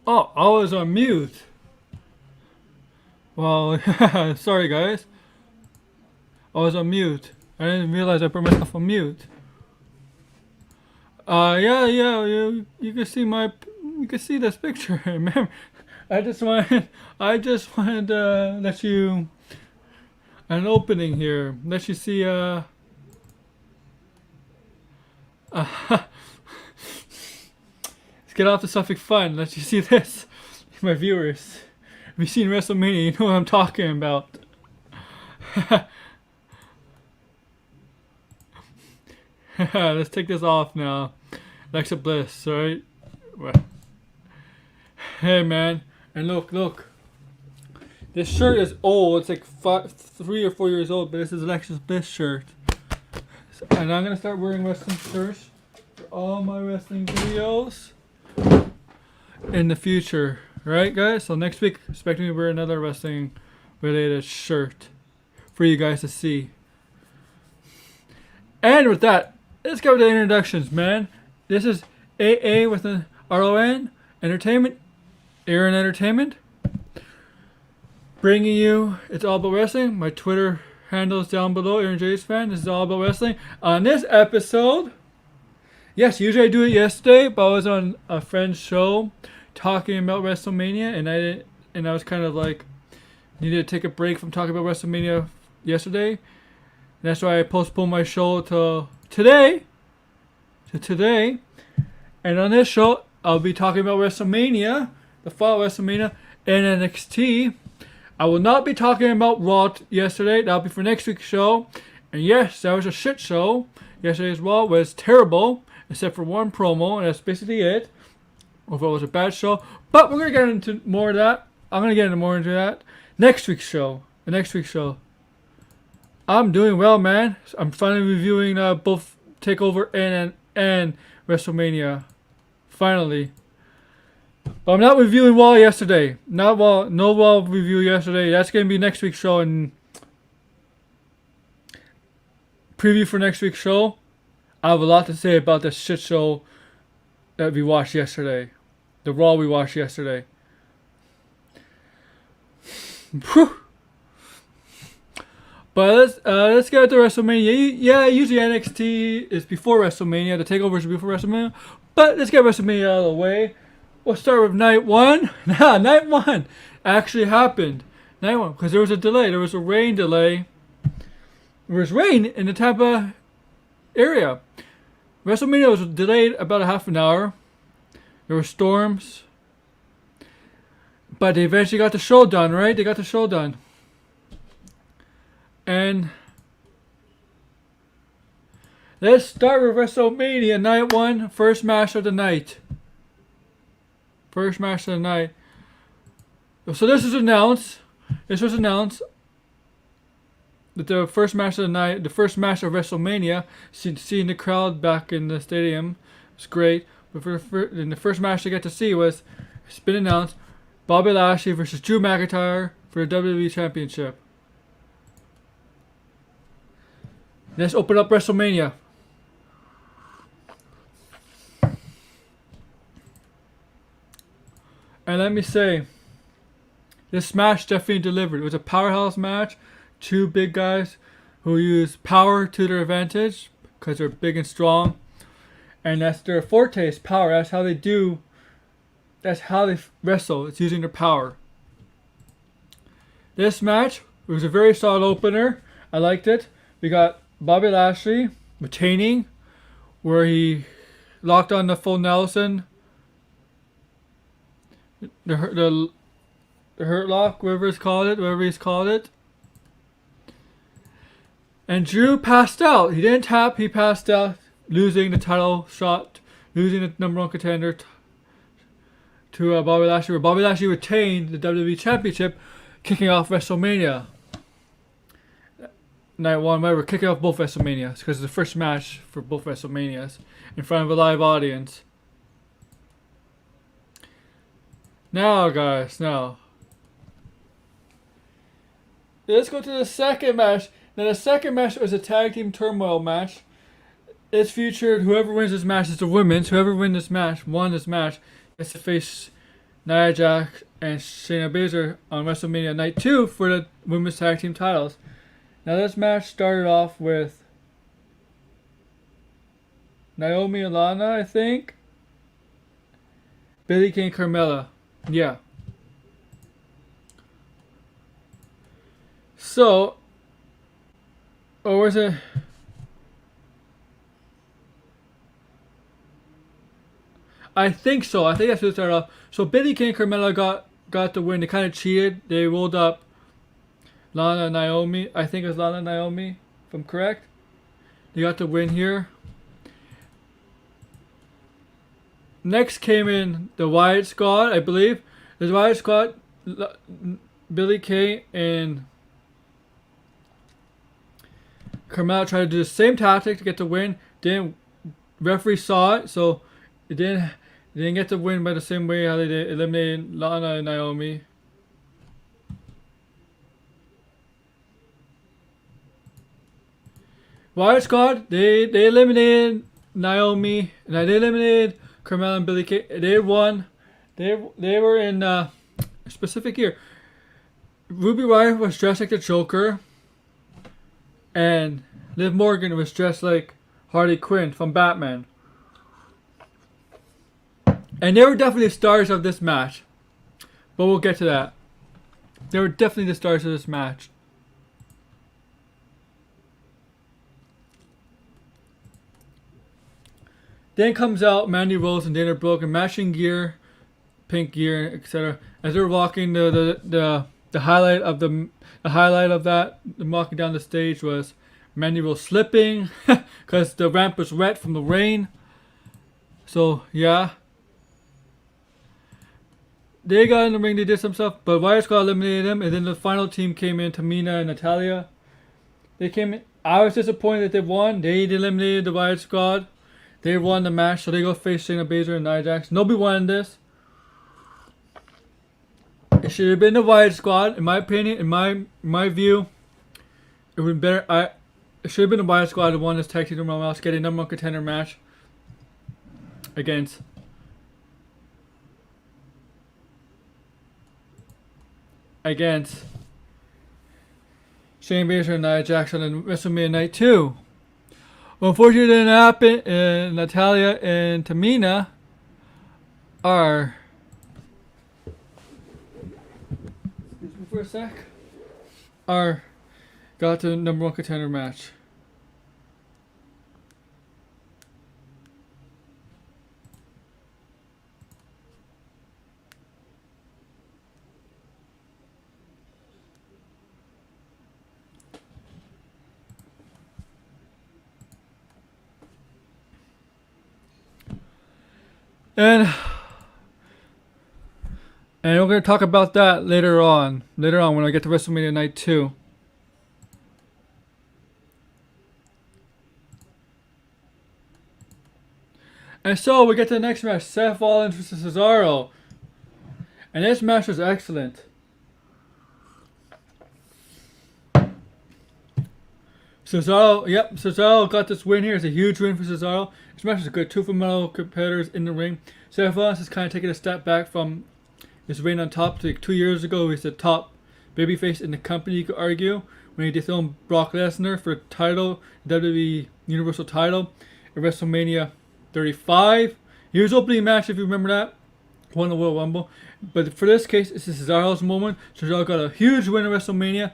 Oh, I was on mute. Well, sorry guys. I was on mute. I didn't realize I put myself on mute. Yeah, you can see you can see this picture. Remember, I just wanted to let you an opening here. Let you see, let's get off the subject fun. Let you see this, my viewers. If you've seen WrestleMania, you know what I'm talking about. Let's take this off now. Alexa Bliss, right? Hey man, and look. This shirt is old. It's like 3 or 4 years old, but this is Alexa Bliss shirt. And I'm gonna start wearing wrestling shirts for all my wrestling videos in the future. Right, guys? So next week, expect me to wear another wrestling related shirt for you guys to see. And with that, let's go with the introductions, man. This is AA with an RON Entertainment, Aaron Entertainment, bringing you It's All About Wrestling. My Twitter handle is down below, Aaron J's Fan. This is All About Wrestling. On this episode, yes, usually I do it yesterday, but I was on a friend's show talking about WrestleMania, and I was kind of like needed to take a break from talking about WrestleMania yesterday. And that's why I postponed my show to today. And on this show, I'll be talking about WrestleMania, the fall of WrestleMania, and NXT. I will not be talking about Raw yesterday. That'll be for next week's show. And yes, that was a shit show. Yesterday's Raw was terrible, except for one promo, and that's basically it. Or if it was a bad show. But we're going to get into more of that. I'm going to get into more into that. Next week's show. The next week's show. I'm doing well, man. I'm finally reviewing both Takeover and WrestleMania. Finally. But I'm not reviewing Raw yesterday. No Raw review yesterday. That's going to be next week's show. And preview for next week's show. I have a lot to say about this shit show that we watched yesterday. The Raw we watched yesterday. Whew. But let's get to WrestleMania. Yeah, usually NXT is before WrestleMania. The Takeover is before WrestleMania. But let's get WrestleMania out of the way. We'll start with night one. Night one actually happened. Night one, because there was a delay. There was a rain delay. There was rain in the Tampa area. WrestleMania was delayed about a half an hour. There were storms. But they eventually got the show done, right? They got the show done. And let's start with WrestleMania night one. First match of the night. First match of the night. So this was announced. That the first match of the night, the first match of WrestleMania, seeing the crowd back in the stadium was great. But the first match they got to see it's been announced, Bobby Lashley versus Drew McIntyre for the WWE Championship. Let's open up WrestleMania. And let me say, this match definitely delivered. It was a powerhouse match. Two big guys who use power to their advantage because they're big and strong. And that's their forte, is power. That's how they wrestle. It's using their power. This match was a very solid opener. I liked it. We got Bobby Lashley retaining, where he locked on the full Nelson. The hurt lock, whatever he's called it. And Drew passed out. He didn't tap, he passed out, losing the title shot, losing the number one contender to Bobby Lashley, where Bobby Lashley retained the WWE Championship, kicking off WrestleMania. Night one, we're kicking off both WrestleManias, because it's the first match for both WrestleManias in front of a live audience. Now, guys, let's go to the second match. Now, the second match was a tag team turmoil match. It's featured whoever wins this match is the women's. Whoever won this match gets to face Nia Jax and Shayna Baszler on WrestleMania Night 2 for the Women's Tag Team titles. Now this match started off with Naomi and Lana, I think. Billie Kay and Carmella. Yeah. So, or was it? I think so. I think that's what it started off. So Billie Kay and Carmella got the win. They kind of cheated. They rolled up Lana and Naomi. I think it was Lana and Naomi, if I'm correct. They got the win here. Next came in the Wyatt Squad, I believe. The Wyatt Squad, Billie Kay and Carmella tried to do the same tactic to get the win. Didn't referee saw it, so it didn't get the win by the same way how they did, eliminated Lana and Naomi. Wyatt Squad, they eliminated Naomi, and they eliminated Carmella and Billie Kay. They won. They were in a specific year. Ruby Riott was dressed like the Joker, and Liv Morgan was dressed like Harley Quinn from Batman. And they were definitely the stars of this match. But we'll get to that. They were definitely the stars of this match. Then comes out Mandy Rose and Dana Brooke in matching gear, pink gear, etc. As they're walking, the highlight of that walking down the stage was Mandy Rose slipping because the ramp was wet from the rain. So yeah, they got in the ring. They did some stuff, but Wyatt Squad eliminated them, and then the final team came in: Tamina and Natalya. They came in. I was disappointed that they won. They eliminated the Wyatt Squad. They won the match, so they go face Shayna Baszler and Nia Jax. Nobody wanted this. It should have been the Wyatt Squad, in my opinion, in my view. It would have been better. It should have been the Wyatt Squad that won this tag team else, get a number one contender match against Shayna Baszler and Nia Jax on WrestleMania Night 2. Well, unfortunately, it didn't happen, and Natalya and Tamina are. Excuse me for a sec. Got the number one contender match. And we're going to talk about that later on when I get to WrestleMania Night 2. And so we get to the next match, Seth Rollins vs. Cesaro. And this match was excellent. Cesaro got this win here. It's a huge win for Cesaro. This match is good. Two phenomenal competitors in the ring. Seth Rollins is kind of taking a step back from his reign on top. Like 2 years ago, he's the top babyface in the company, you could argue, when he dethroned Brock Lesnar for the title, WWE Universal title, at WrestleMania 35. He was opening match, if you remember that. Won the Royal Rumble. But for this case, it's Cesaro's moment. Cesaro got a huge win at WrestleMania.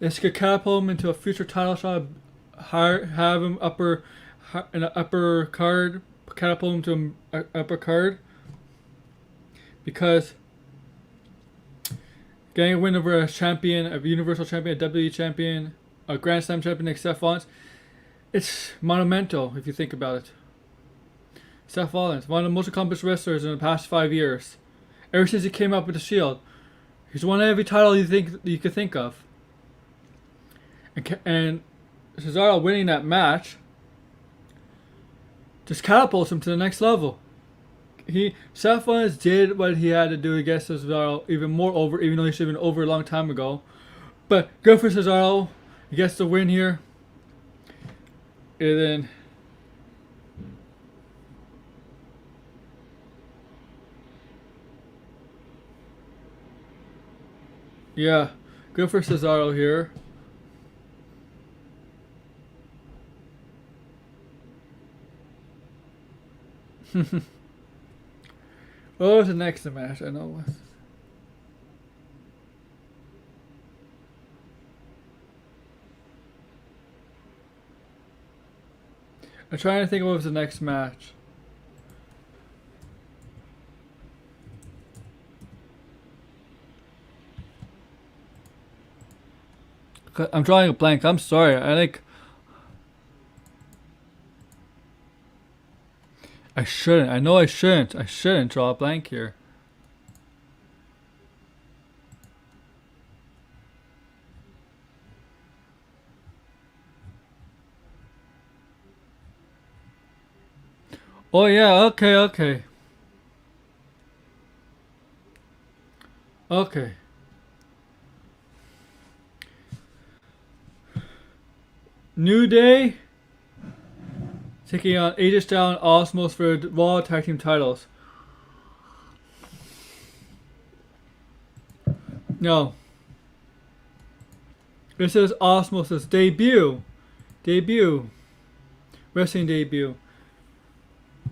This could catapult him into a future title shot. Have him in an upper card, catapult him to an upper card. Because getting a win over a champion, a Universal champion, a WWE champion, a Grand Slam champion like Seth Rollins, it's monumental if you think about it. Seth Rollins, one of the most accomplished wrestlers in the past 5 years. Ever since he came up with the Shield, he's won every title you could think of. And Cesaro winning that match just catapults him to the next level. Seth Rollins did what he had to do against Cesaro, even more over, even though he should have been over a long time ago. But good for Cesaro. He gets the win here. And then Yeah, good for Cesaro here. What was the next match? I know. I'm trying to think of what was the next match. I'm drawing a blank. I'm sorry. I shouldn't. I know I shouldn't. I shouldn't draw a blank here. Oh yeah, okay. Okay. New Day taking on AJ Styles and Osmos for the Raw Tag Team titles. No. This is Osmos' debut. Wrestling debut.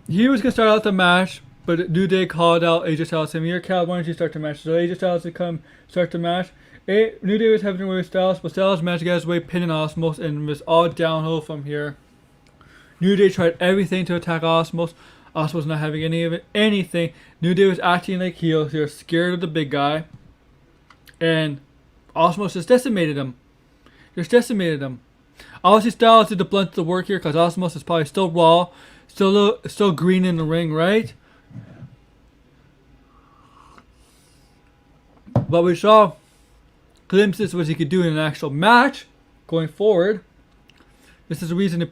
He was going to start out the match, but New Day called out AJ Styles saying, "Here, Cal, why don't you start the match?" So AJ Styles would come start the match. New Day was having to with Styles, but Styles managed to get his way pinning Osmos, and was all downhill from here. New Day tried everything to attack Osmos. Osmos not having any of it, anything. New Day was acting like heels. They were scared of the big guy. And Osmos just decimated him. Obviously, Styles did the blunt of the work here because Osmos is probably still raw, still green in the ring, right? But we saw glimpses of what he could do in an actual match going forward. This is the reason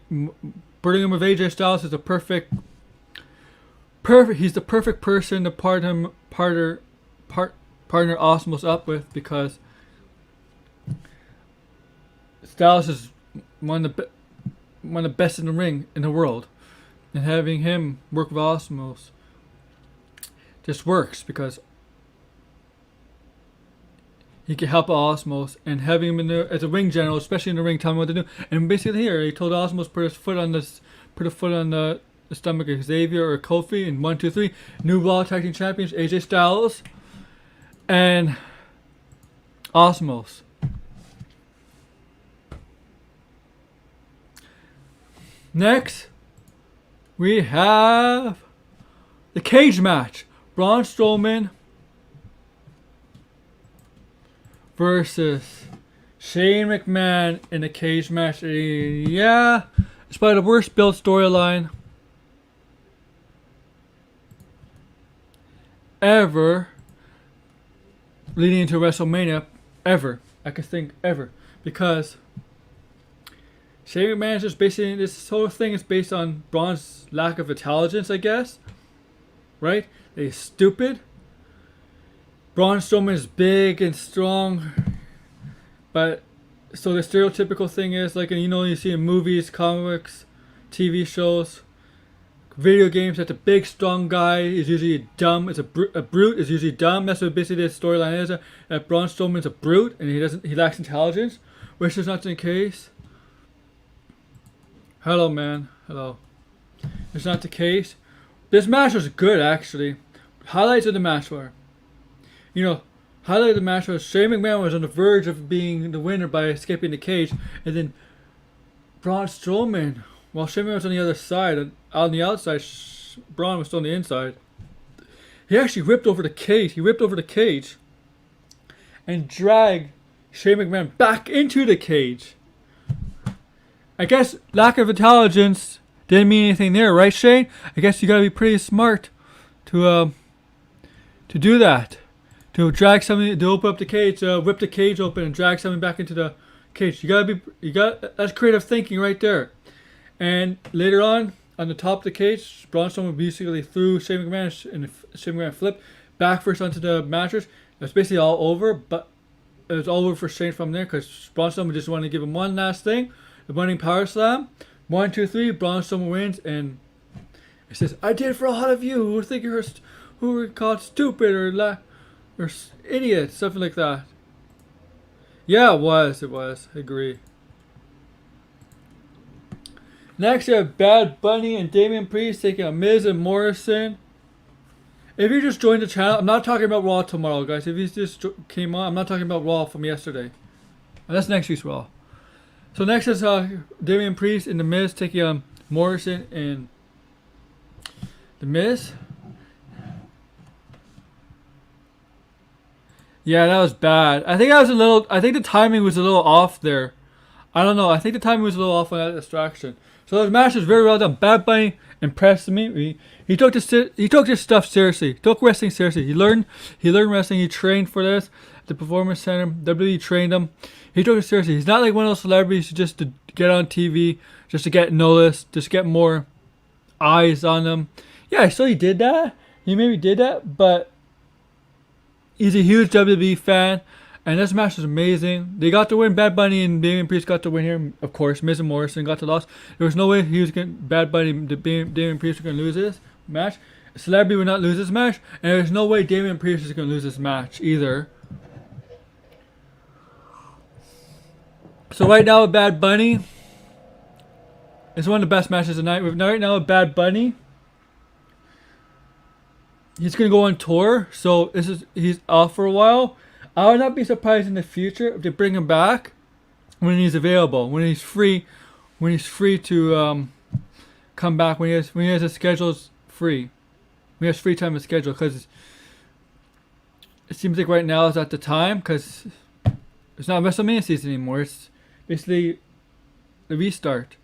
burning him with AJ Styles is a perfect. He's the perfect person to partner Osmos up with, because Styles is one of the best in the ring in the world, and having him work with Osmos just works because he can help Osmos, and having him in there as a ring general, especially in the ring, telling him what to do. And basically here, he told Osmos put a foot on the stomach of Xavier or Kofi, and 1, 2, 3, new Raw Tag Team Champions, AJ Styles and Osmos. Next, we have the cage match. Braun Strowman versus Shane McMahon in a cage match. Yeah, it's probably the worst built storyline ever leading into WrestleMania ever. I could think ever, because Shane McMahon is just basically, this whole thing is based on Braun's lack of intelligence, I guess. Right? He's stupid. Braun Strowman is big and strong, but so the stereotypical thing is like, you see in movies, comics, TV shows, video games, that the big strong guy is usually dumb. It's a brute is usually dumb. That's what basically the storyline is. That Braun Strowman's a brute and he lacks intelligence, which is not the case. Hello, man. Hello. It's not the case. This match was good, actually. Highlights of the match were, highlight of the match was Shane McMahon was on the verge of being the winner by escaping the cage, and then Braun Strowman, while Shane McMahon was on the other side, and on the outside, Braun was still on the inside. He actually whipped over the cage. He whipped over the cage and dragged Shane McMahon back into the cage. I guess lack of intelligence didn't mean anything there, right, Shane? I guess you gotta be pretty smart to do that. To drag something, to open up the cage, whip the cage open and drag something back into the cage. That's creative thinking right there. And later on the top of the cage, Braun Strowman basically threw Shane McMahon, and Shane McMahon flipped back first onto the mattress. It was basically all over, but it was all over for Shane from there, because Braun Strowman just wanted to give him one last thing, the running power slam. 1, 2, 3, Braun Strowman wins, and it says, "I did it for all of you who think who were called stupid or idiots," something like that. Yeah, it was. It was. I agree. Next, we have Bad Bunny and Damian Priest taking on Miz and Morrison. If you just joined the channel, I'm not talking about Raw tomorrow, guys. If you just came on, I'm not talking about Raw from yesterday. And that's next week's Raw. So next is Damian Priest and The Miz taking on Morrison and The Miz. Yeah, that was bad. I think the timing was a little off there. I don't know. I think the timing was a little off on that distraction. So the match was very well done. Bad Bunny impressed me. He took this stuff seriously. He took wrestling seriously. He learned wrestling. He trained for this at the Performance Center. WWE trained him. He took it seriously. He's not like one of those celebrities just to get on TV, just to get noticed, just to get more eyes on him. Yeah, so he did that. He maybe did that, but he's a huge WWE fan. And this match was amazing. They got to win. Bad Bunny and Damian Priest got to win here. Of course, Miz and Morrison got to lose. There was no way Bad Bunny and Damian Priest were going to lose this match. A celebrity would not lose this match. And there's no way Damian Priest is going to lose this match either. So right now with Bad Bunny, it's one of the best matches of the night. Right now with Bad Bunny, he's going to go on tour. So he's off for a while. I would not be surprised in the future if they bring him back when he's available, when he's free to come back, when he has his schedules free, when he has free time in his schedule. Because it seems like right now is at the time, because it's not WrestleMania season anymore. It's basically the restart.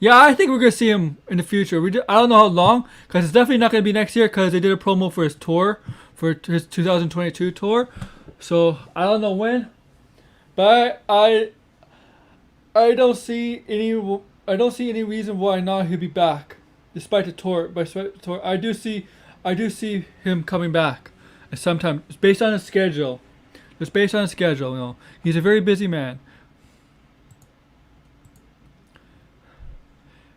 Yeah, I think we're going to see him in the future. I don't know how long, because it's definitely not going to be next year, because they did a promo for his tour, for his 2022 tour. So, I don't know when. But I don't see any reason why not he'll be back, despite the tour. I do see him coming back at some time. It's based on his schedule. It's based on his schedule, you know. He's a very busy man.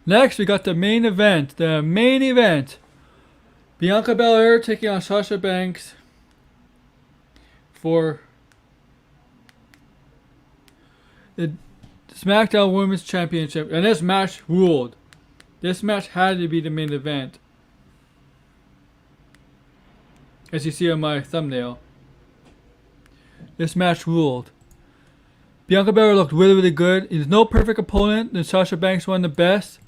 Next, we got the main event. Bianca Belair taking on Sasha Banks for the SmackDown Women's Championship. And this match ruled. This match had to be the main event, as you see on my thumbnail. This match ruled. Bianca Belair looked really, really good. There's no perfect opponent. And Sasha Banks one of the best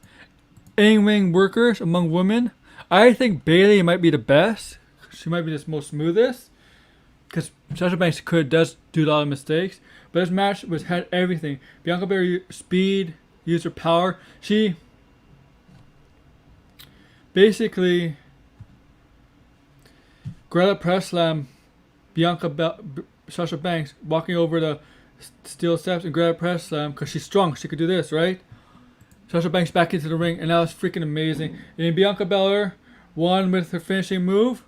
in-ring workers among women. I think Bayley might be the best. She might be the most smoothest, because Sasha Banks does do a lot of mistakes. But this match had everything. Bianca Belair speed, used her power. She basically Gorilla Press Slam Sasha Banks, walking over the steel steps and Gorilla Press Slam, because she's strong. She could do this, right? Sasha Banks back into the ring, and that was freaking amazing. And Bianca Belair won with her finishing move.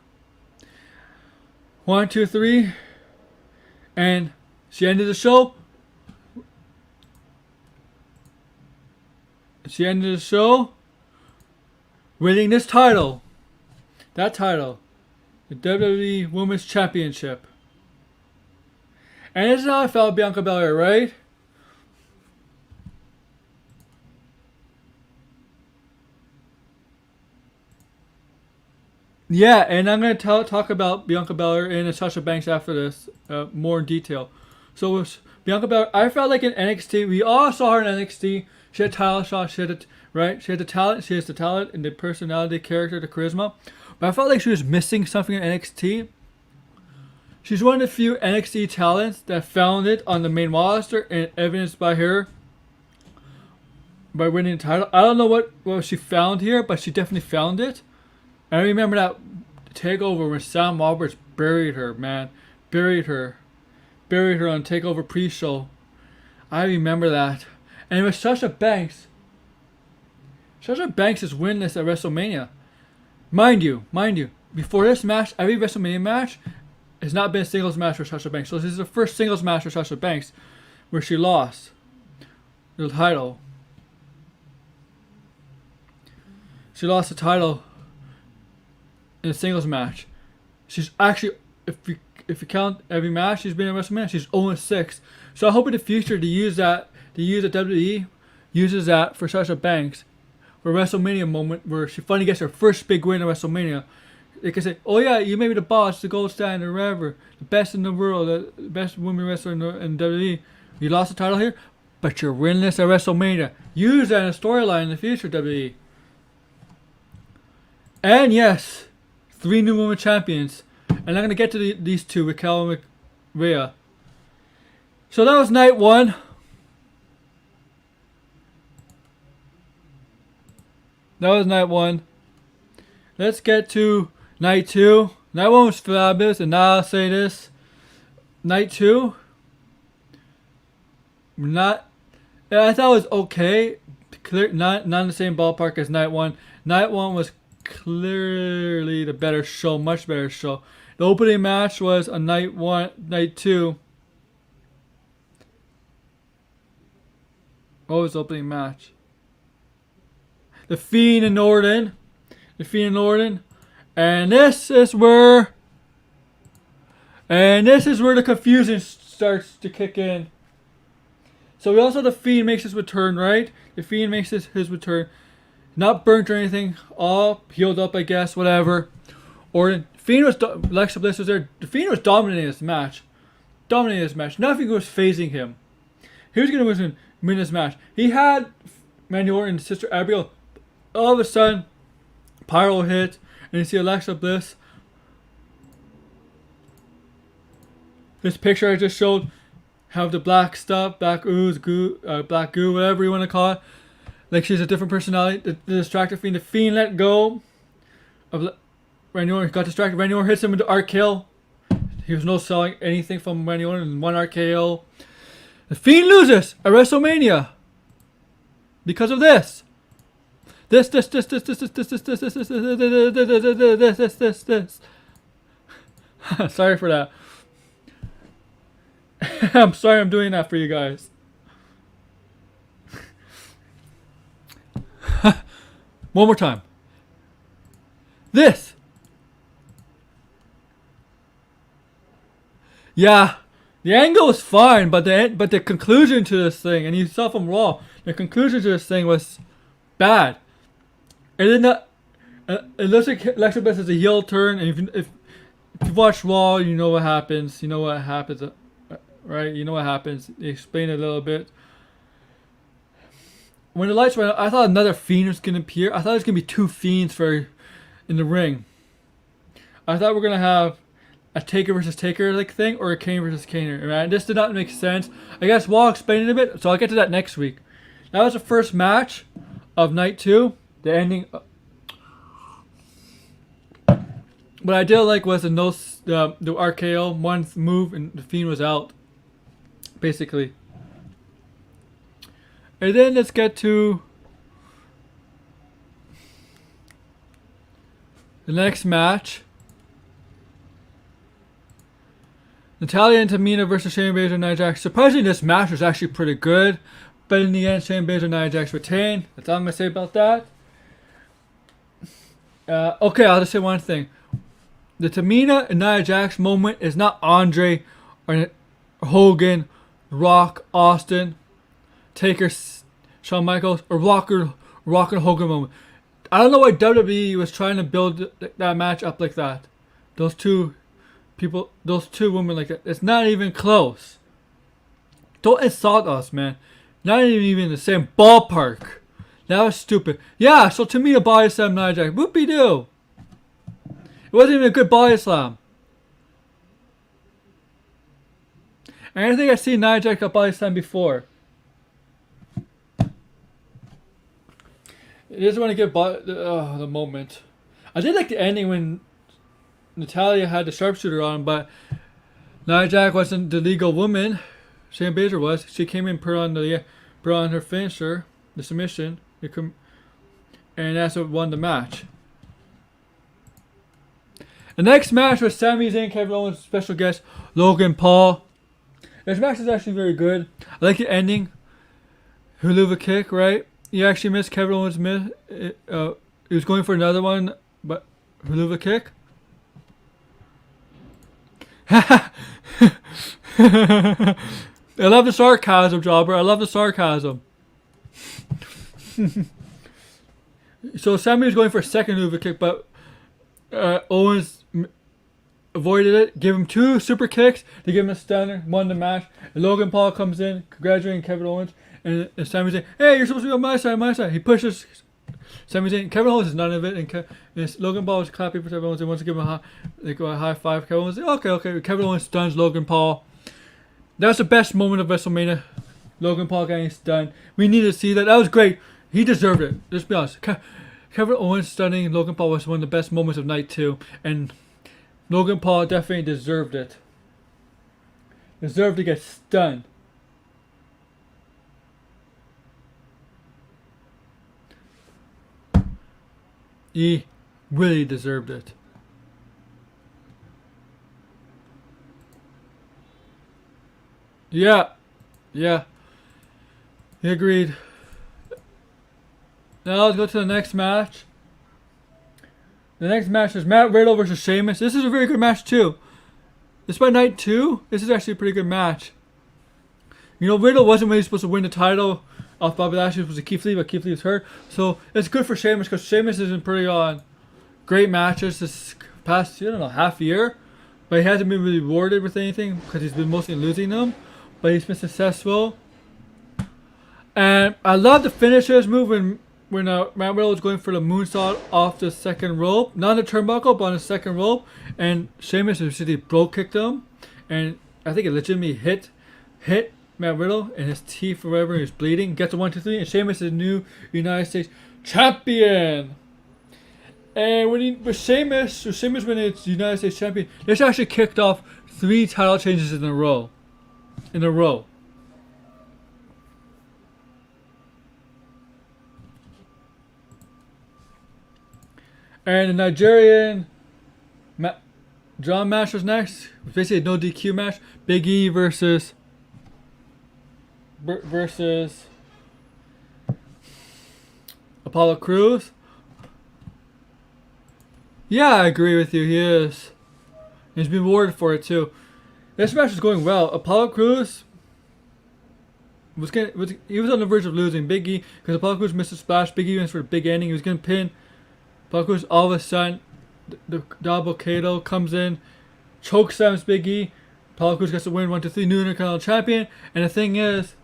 1, 2, 3. And she ended the show. Winning this title. That title. The WWE Women's Championship. And this is how I felt Bianca Belair, right? Yeah, and I'm going to talk about Bianca Belair and Sasha Banks after this more in detail. So with Bianca Belair, I felt like in NXT, we all saw her in NXT. She had title shots, she had the talent, she has the talent and the personality, character, the charisma. But I felt like she was missing something in NXT. She's one of the few NXT talents that found it on the main roster, and evidenced by her by winning the title. I don't know what she found here, but she definitely found it. I remember that takeover when Sam Roberts buried her, man. Buried her on Takeover pre-show. I remember that. And with Sasha Banks is winless at WrestleMania. Mind you, before this match, every WrestleMania match has not been a singles match for Sasha Banks. So this is the first singles match for Sasha Banks where she lost the title. She lost the title in a singles match. She's actually, if you if you count every match she's been in WrestleMania, she's 0-6. So I hope in the future to use that WWE uses that for Sasha Banks for a WrestleMania moment where she finally gets her first big win at WrestleMania. They can say, "Oh yeah, you may be the boss, the gold standard, whatever, the best in the world, the best women wrestler in WWE. You lost the title here, but you're winless at WrestleMania." Use that in a storyline in the future, WWE. And yes, 3 new women champions. And I'm going to get to these two, Raquel and Rhea. So that was night 1. That was night 1. Let's get to night 2. Night 1 was fabulous, and now I'll say this. Night 2, I thought it was okay. Not in the same ballpark as night 1. Night 1 was clearly the better show, much better show. The opening match was on night 2. What was the opening match? The Fiend and Orton. And this is where the confusion starts to kick in. So we also have the Fiend makes his return, right? The Fiend makes his return. Not burnt or anything. All healed up, I guess, whatever. Orton. Fiend was Alexa Bliss was there. The Fiend was dominating this match. Nothing was phasing him. He was going to win this match. He had Randy Orton and Sister Abigail. All of a sudden, pyro hit, and you see Alexa Bliss. This picture I just showed have the black stuff, black ooze, black goo, whatever you want to call it. Like she's a different personality. The distractor Fiend. The Fiend let go of Randy Orton. Got distracted. Randy Orton hits him with the RKO. He was no selling anything from Randy Orton. One RKO. The Fiend loses at WrestleMania because of this. This. Sorry for that. I'm sorry I'm doing that for you guys. One more time. This. Yeah, the angle was fine, but the conclusion to this thing, and you saw from Raw, the conclusion to this thing was bad. It did not. It looks like Alexa Bliss is a heel turn, and if you watch Raw, you know what happens. Right? You know what happens. They explain it a little bit. When the lights went out, I thought another Fiend was going to appear. I thought it was going to be 2 Fiends in the ring. I thought we were going to have a Taker versus Taker like thing, or a Kane versus Kane. Right? This did not make sense. I guess Raw explained it a bit, so I'll get to that next week. That was the first match of night 2. The ending. What I did like was the RKO, one move, and the Fiend was out. Basically. And then let's get to the next match. Natalya and Tamina versus Shayna Baszler and Nia Jax. Surprisingly, this match was actually pretty good. But in the end, Shayna Baszler and Nia Jax retained. That's all I'm going to say about that. Okay, I'll just say one thing. The Tamina and Nia Jax moment is not Andre or Hogan, Rock, Austin, Taker, Shawn Michaels, or Rock and Hogan moment. I don't know why WWE was trying to build that match up like that. Those two women like that. It's not even close. Don't insult us, man. Not even in the same ballpark. That was stupid. Yeah, so Tamina body slam Nia Jax. Whoopie doo. It wasn't even a good body slam. And I think I've seen Nia Jax got body slam before. I just want to give the moment. I did like the ending when Natalya had the sharpshooter on, but Nia Jax wasn't the legal woman. Shayna Baszler was. She came in, put on her finisher, the submission, and that's what won the match. The next match was Sami Zayn, Kevin Owens, special guest Logan Paul. This match is actually very good. I like the ending. Huluva kick, right? He actually missed. Kevin Owens missed. He was going for another one, but Huluva kick. I love the sarcasm, Jobber. I love the sarcasm. So Sammy was going for a second Uva kick, but Owens avoided it. Give him 2 super kicks to give him a stunner, won the match. And Logan Paul comes in, congratulating Kevin Owens, and Sami's saying, "Hey, you're supposed to be on my side, my side." He pushes Sami's in. Kevin Owens is none of it, and Logan Paul was clapping for Kevin Owens and wants to give him a high five. Kevin Owens, okay. Kevin Owens stuns Logan Paul. That's the best moment of WrestleMania. Logan Paul getting stunned. We need to see that. That was great. He deserved it. Let's be honest. Kevin Owens stunning Logan Paul was one of the best moments of night 2, and Logan Paul definitely deserved it. Deserved to get stunned. He really deserved it. Yeah. He agreed. Now let's go to the next match. The next match is Matt Riddle versus Sheamus. This is a very good match too. Despite night 2, this is actually a pretty good match. You know, Riddle wasn't really supposed to win the title off Bobby Lashley. It was a Keith Lee, but Keith Lee was hurt. So it's good for Sheamus because Sheamus has been pretty on great matches this past, half year. But he hasn't been really rewarded with anything because he's been mostly losing them. But he's been successful. And I love the finishes move when Matt Riddle was going for the moonsault off the second rope. Not on the turnbuckle, but on the second rope. And Sheamus basically bro kicked him. And I think it legitimately hit Matt Riddle in his teeth or whatever. He was bleeding. Gets a 1, 2, 3. And Sheamus is the new United States champion. And with Sheamus winning its United States champion, this actually kicked off 3 title changes in a row. And the Nigerian John match was next. It was basically a no DQ match. Big E versus Apollo Crews. Yeah, I agree with you. He is. He's been rewarded for it too. This match was going well. Apollo Crews was on the verge of losing Big E because Apollo Crews missed a splash. Big E went for a big ending. He was going to pin. Apollo Crews all of a sudden, the double Kato comes in, choke slams Big E. Apollo Crews gets the win, 1, 2, 3, new Intercontinental Champion. And the thing is,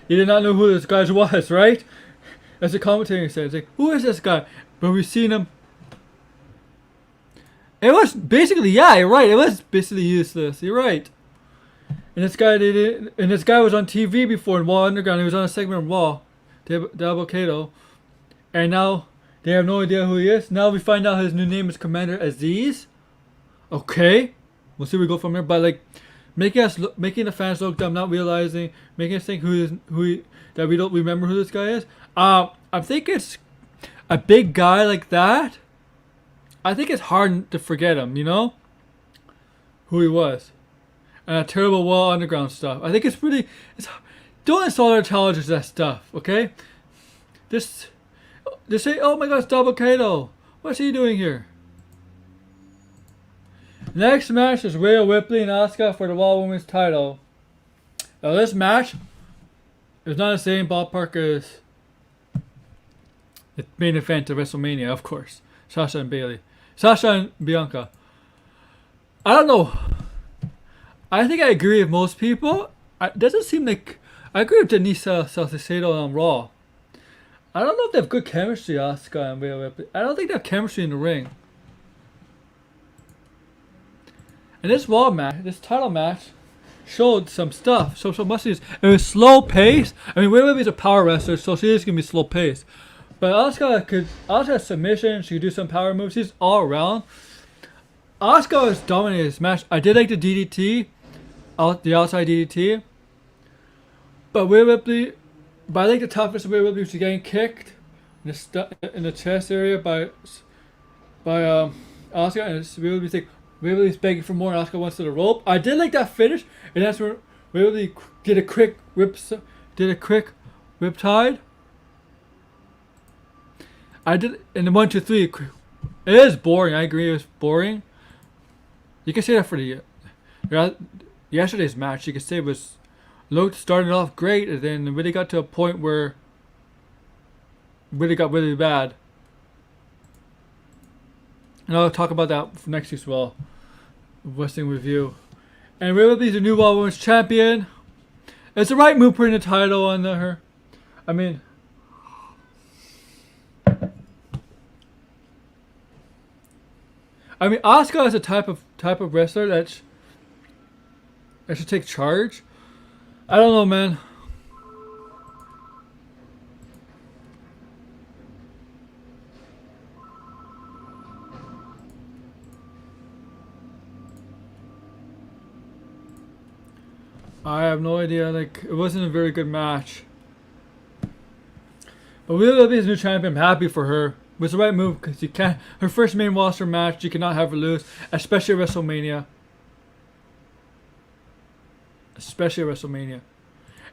he did not know who this guy was, right? As the commentator said, it's like, who is this guy? But we've seen him. It was basically, yeah, you're right. It was basically useless. You're right. And this guy was on TV before in Raw Underground. He was on a segment of Raw, Double Kato. And now they have no idea who he is. Now we find out his new name is Commander Aziz. Okay, we'll see where we go from here. But making the fans look dumb, not realizing, making us think that we don't remember who this guy is. I think it's a big guy like that. I think it's hard to forget him. Who he was, and a terrible Raw Underground stuff. I think it's don't insult our intelligence that stuff. Okay, They say, oh my gosh, Double Kato. What's he doing here? Next match is Rhea Ripley and Asuka for the Raw Women's title. Now this match is not the same ballpark as the main event of WrestleMania, of course. Sasha and Bianca. I don't know. I think I agree with most people. It doesn't seem like... I agree with Denise Salcedo on Raw. I don't know if they have good chemistry, Asuka and Rhea Ripley. I don't think they have chemistry in the ring. And this Raw match, this title match, showed some stuff. So muscles. It was slow pace. I mean, Rhea Ripley's a power wrestler, so she is gonna be slow paced. But Asuka has submission. She could do some power moves. She's all around. Asuka was dominating this match. I did like the DDT, the outside DDT. But Rhea Ripley. But I think the toughest of Rhea Ripley was getting kicked in the chest area by Asuka, and Rhea Ripley's begging for more, and Asuka wants to the rope. I did like that finish, and that's where Rhea Ripley did a quick riptide. I did in the 1, 2, 3. It is boring. I agree, it was boring. You can say that for the yesterday's match. You can say it was started off great, and then really got to a point where it really got really bad. And I'll talk about that for next week's Raw Wrestling Review. And Rhea Ripley's the new Raw Women's Champion. It's the right move putting the title on her. I mean, Asuka is a type of wrestler that should take charge. I don't know, man. I have no idea. Like, it wasn't a very good match. But Rhea Ripley is new champion. I'm happy for her. It was the right move because you can't. Her first main roster match, you cannot have her lose, especially at WrestleMania.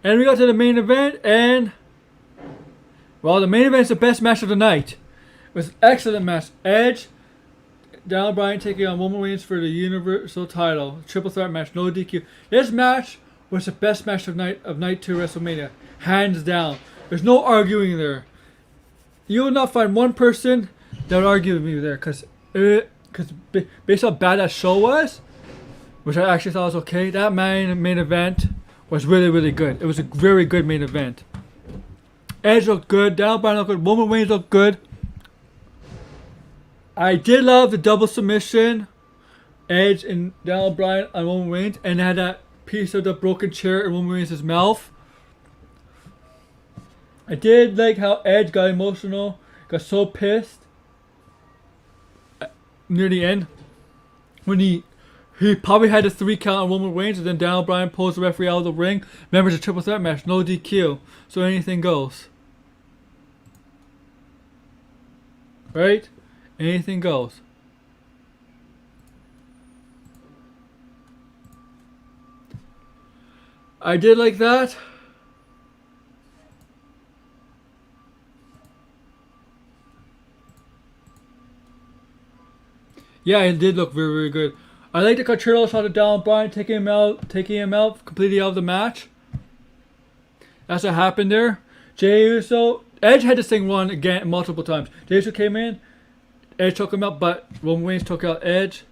And we got to the main event, and well, the main event is the best match of the night. It was an excellent match. Edge, Daniel Bryan taking on Roman Reigns for the Universal title. Triple threat match, no DQ. This match was the best match of night 2 WrestleMania, hands down. There's no arguing there. You will not find one person that would argue with me there, because based on how bad that show was, which I actually thought was okay, that main event was really, really good. It was a very good main event. Edge looked good, Daniel Bryan looked good, Roman Reigns looked good. I did love the double submission, Edge and Daniel Bryan on Roman Reigns, and had that piece of the broken chair in Roman Reigns' mouth. I did like how Edge got emotional, got so pissed near the end when he probably had a 3 count on Roman Reigns, and then Daniel Bryan pulls the referee out of the ring. Remember, it's a triple threat match, no DQ, so anything goes. Right? Anything goes. I did like that. Yeah, it did look very, very good. I like the Contreras shot of Daniel Bryan taking him out completely out of the match. That's what happened there. Jey Uso, Edge had this thing won again multiple times. Jey Uso came in, Edge took him out, but Roman Reigns took out Edge.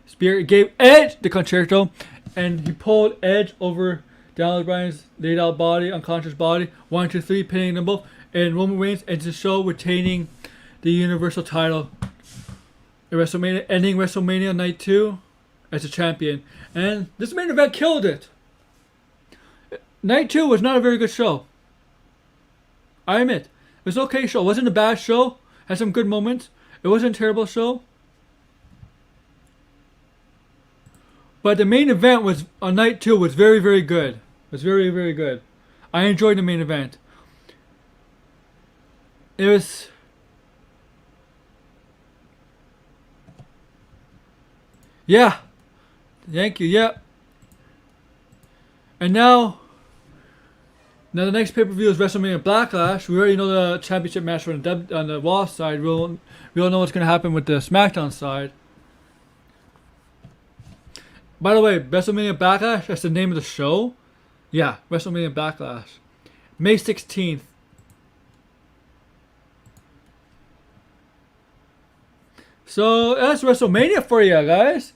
Spirit gave Edge the Concerto, and he pulled Edge over Daniel Bryan's laid out body, unconscious body. 1, 2, 3, pinning them both. And Roman Reigns ends the show retaining the Universal title at WrestleMania, ending WrestleMania Night 2 as a champion. And this main event killed it. Night 2 was not a very good show. I admit. It was an okay show. It wasn't a bad show. Had some good moments. It wasn't a terrible show. But the main event was on Night 2 was very, very good. It was very, very good. I enjoyed the main event. It was... Yeah. Thank you. Yeah. And now the next pay-per-view is WrestleMania Backlash. We already know the championship match on the Raw side. We don't know what's going to happen with the SmackDown side. By the way, WrestleMania Backlash, that's the name of the show. Yeah, WrestleMania Backlash. May 16th. So that's WrestleMania for you guys.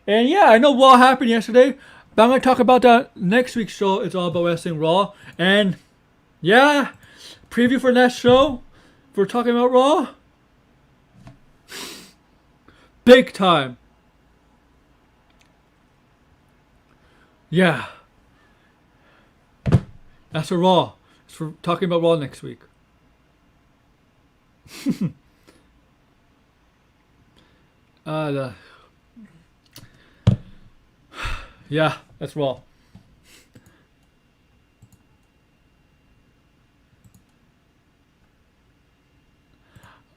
And yeah, I know Raw happened yesterday, but I'm going to talk about that next week's show. It's all about Wrestling Raw. And yeah, preview for next show. If we're talking about Raw. Big time. Yeah. That's for Raw. It's for talking about Raw next week. Yeah, that's Raw.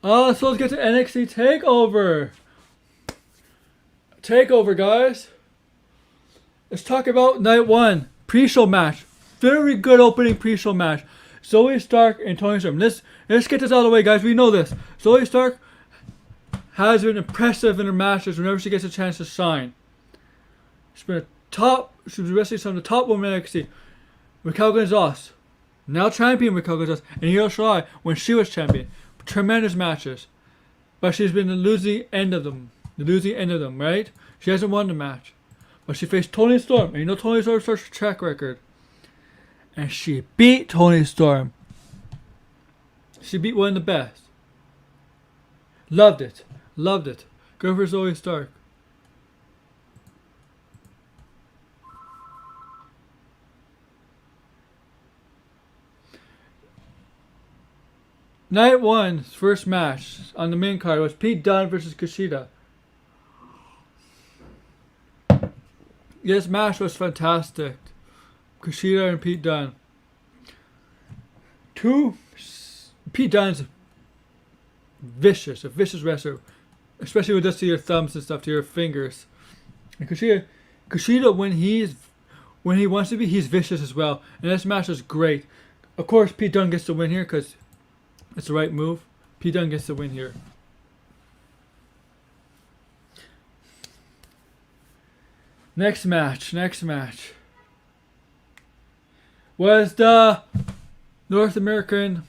So let's get to NXT Takeover. Takeover, guys. Let's talk about night 1. Pre-show match. Very good opening pre-show match. Zoe Stark and Toni Storm. Let's get this out of the way, guys. We know this. Zoe Stark has been impressive in her matches whenever she gets a chance to shine. She was wrestling some of the top women in NXT. Raquel Gonzalez, now champion Raquel Gonzalez, and Io Shirai when she was champion. Tremendous matches. But she's been the losing end of them. Right? She hasn't won the match. But she faced Toni Storm. And you know Toni Storm's such a track record. And she beat Toni Storm. She beat one of the best. Loved it. Go for Zoe Stark. Night 1's first match on the main card was Pete Dunne versus Casita. This match was fantastic. Casita and Pete Dunne. Pete Dunne's a vicious wrestler. Especially with this to your thumbs and stuff, to your fingers. And Casita when he wants to be, he's vicious as well. And this match was great. Of course, Pete Dunne gets the win here because it's the right move. Pete Dunne gets the win here. Next match was the North American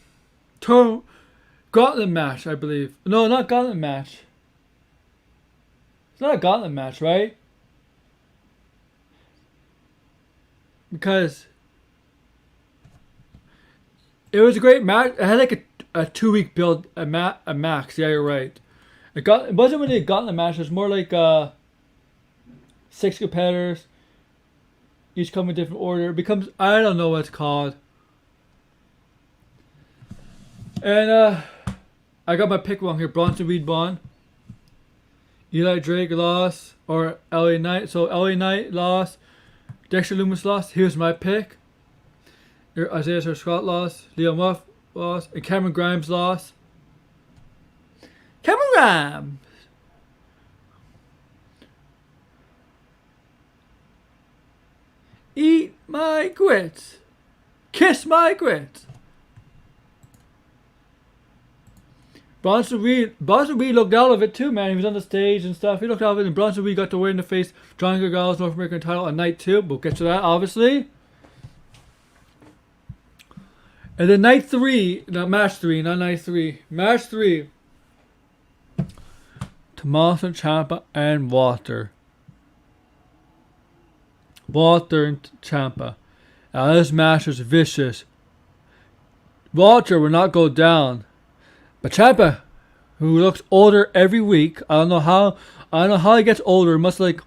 Gauntlet match, I believe. No, not Gauntlet match. It's not a Gauntlet match, right? Because it was a great match. It had like a 2-week build, a max. Yeah, you're right. It wasn't really a Gauntlet match. It was more like 6 competitors. Each come in different order. It becomes, I don't know what it's called. And I got my pick wrong here. Bronson Reed won. Eli Drake lost. Or LA Knight. So LA Knight lost. Dexter Lumis lost. Here's my pick. Isaiah Scott lost. Leo Muff lost. And Cameron Grimes lost. Cameron Grimes! Eat my grits. Kiss my grits. Bronson Reed looked out of it too, man. He was on the stage and stuff. He looked out of it, and Bronson Reed got to win the face John Gargano's North American title on night 2. We'll get to that, obviously. And then match 3. Tommaso Ciampa and Walter. Walter and Ciampa. Now this match was vicious. Walter will not go down. But Ciampa, who looks older every week, I don't know how he gets older. He must like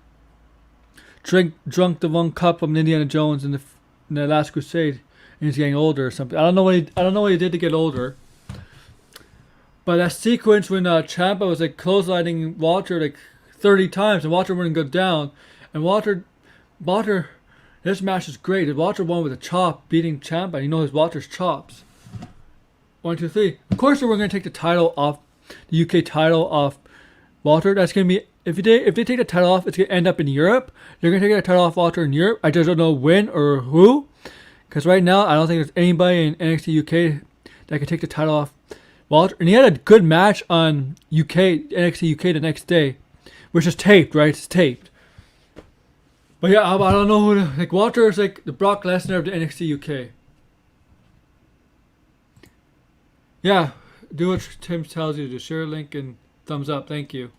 drunk the one cup from Indiana Jones in the Last Crusade, and he's getting older or something. I don't know what he did to get older. But that sequence when Ciampa was like clotheslining Walter like 30 times, and Walter wouldn't go down, and Walter, this match is great. Walter won with a chop, beating Ciampa. You know his Walter's chops. 1, 2, 3. Of course, we're going to take the title off, the UK title off Walter. That's going to be, if they take the title off, it's going to end up in Europe. They're going to take the title off Walter in Europe. I just don't know when or who. Because right now, I don't think there's anybody in NXT UK that can take the title off Walter. And he had a good match on NXT UK the next day. Which is taped, right? It's taped. But yeah, I don't know who Walter is like the Brock Lesnar of the NXT UK. Yeah, do what Tim tells you to. Share a link and thumbs up. Thank you.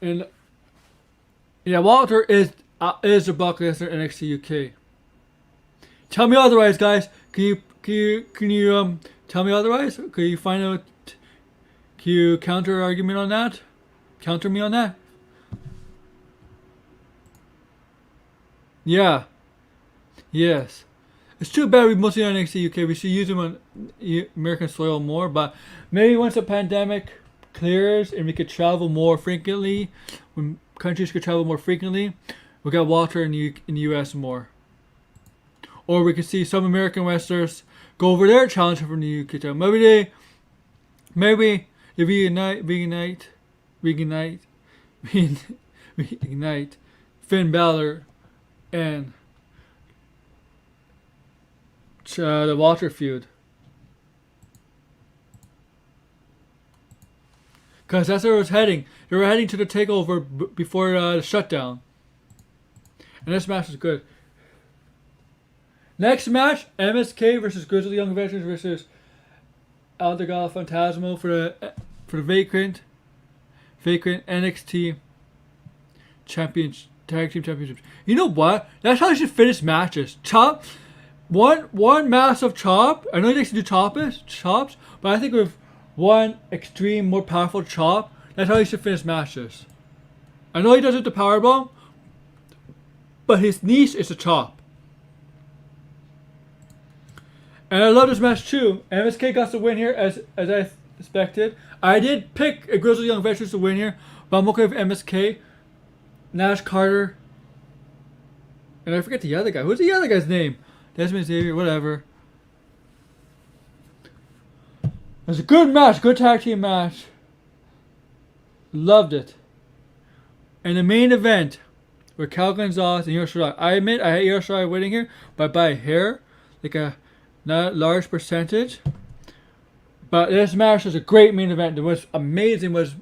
And yeah, Walter is the Brock Lesnar NXT UK. Tell me otherwise, guys. Can you tell me otherwise? Can you find out? Can you counter argument on that? Counter me on that? Yeah. Yes. It's too bad we mostly on NXT UK. We should use them on American soil more. But maybe once the pandemic clears and we could travel more frequently, when countries could travel more frequently, we'll get Walter in the US more. Or we could see some American wrestlers go over there challenging for the UK title. Maybe they reignite Finn Balor and the Walter feud. Because that's where it was heading. They were heading to the takeover before the shutdown. And this match was good. Next match, MSK versus Grizzly Young Veterans versus El Legado Fantasma for the vacant NXT Tag Team Championships. You know what? That's how you should finish matches. Chop one massive chop. I know he likes to do chops, but I think with one extreme, more powerful chop, that's how you should finish matches. I know he does it with the powerbomb, but his niche is a chop. And I love this match too. MSK got the win here as I expected. I did pick a Grizzly Young Veterans to win here, but I'm okay with MSK, Nash Carter, and I forget the other guy. Who's the other guy's name? Desmond Xavier, whatever. It was a good match, good tag team match. Loved it. And the main event were Cal Gonzalez and Io Shirai. I admit I had Io Shirai winning here, but by a hair, like a not large percentage. But this match was a great main event. What was amazing was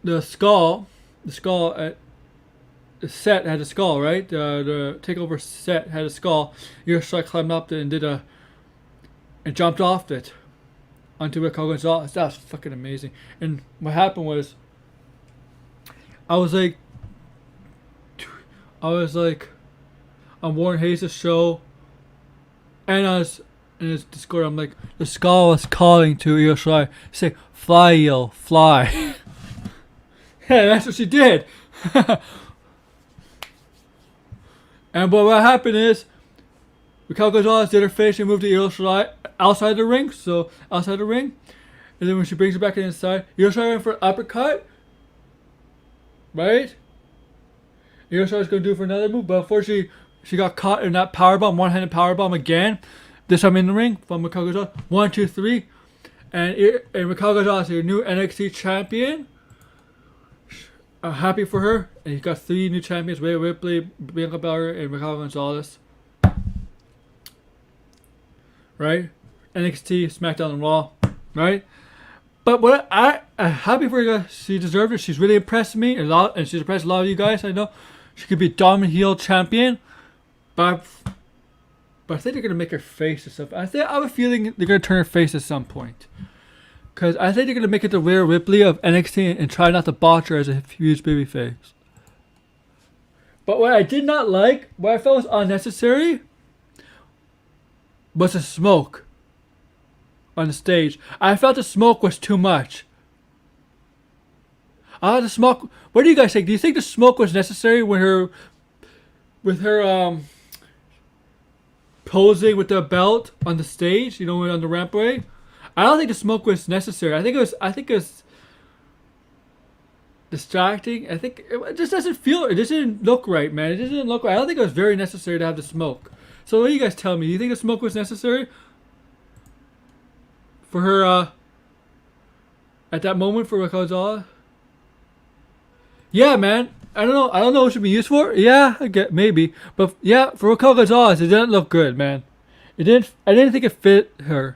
the skull. The skull. The set had a skull, right? The takeover set had a skull. Io Shirai climbed up it and jumped off it onto Cal Gonzalez. That was fucking amazing. And what happened was, I was like on Warren Hayes' show, and I was in his Discord. I'm like, the skull was calling to Io Shirai, say, "Fly, Io, fly." Yeah, that's what she did. And but what happened is, Raquel Gonzalez did her finish and moved to Io Shirai outside the ring. And then when she brings it back inside, Io Shirai went for an uppercut. Right? Io Shirai was going to do it for another move, but unfortunately, she got caught in that powerbomb, one-handed powerbomb again. This time in the ring from Raquel Gonzalez. 1, 2, 3. And Raquel Gonzalez, your new NXT champion. Happy for her. And you got 3 new champions: Rhea Ripley, Bianca Belair, and Raquel Gonzalez. Right? NXT, SmackDown, and Raw. Right? But what I'm happy for her. She deserved it. She's really impressed me and she's impressed a lot of you guys. I know she could be a dominant heel champion, but I think they're gonna make her face or something. I have a feeling they're gonna turn her face at some point, because I think they're gonna make it the Rhea Ripley of NXT and try not to botch her as a huge baby face. But what I did not like, what I felt was unnecessary, was the smoke on the stage. I felt the smoke was too much. The smoke. What do you guys think? Do you think the smoke was necessary with her posing with the belt on the stage? You know, on the rampway. I don't think the smoke was necessary. I think it was distracting. I think it just doesn't feel. It just didn't look right, man. It just didn't look right. I don't think it was very necessary to have the smoke. So what do you guys tell me? Do you think the smoke was necessary for her at that moment for Raquel Gonzalez? Yeah, man. I don't know. I don't know what it should be used for. Yeah, I get maybe, but yeah, for Raquel Gonzalez, it didn't look good, man. It didn't. I didn't think it fit her.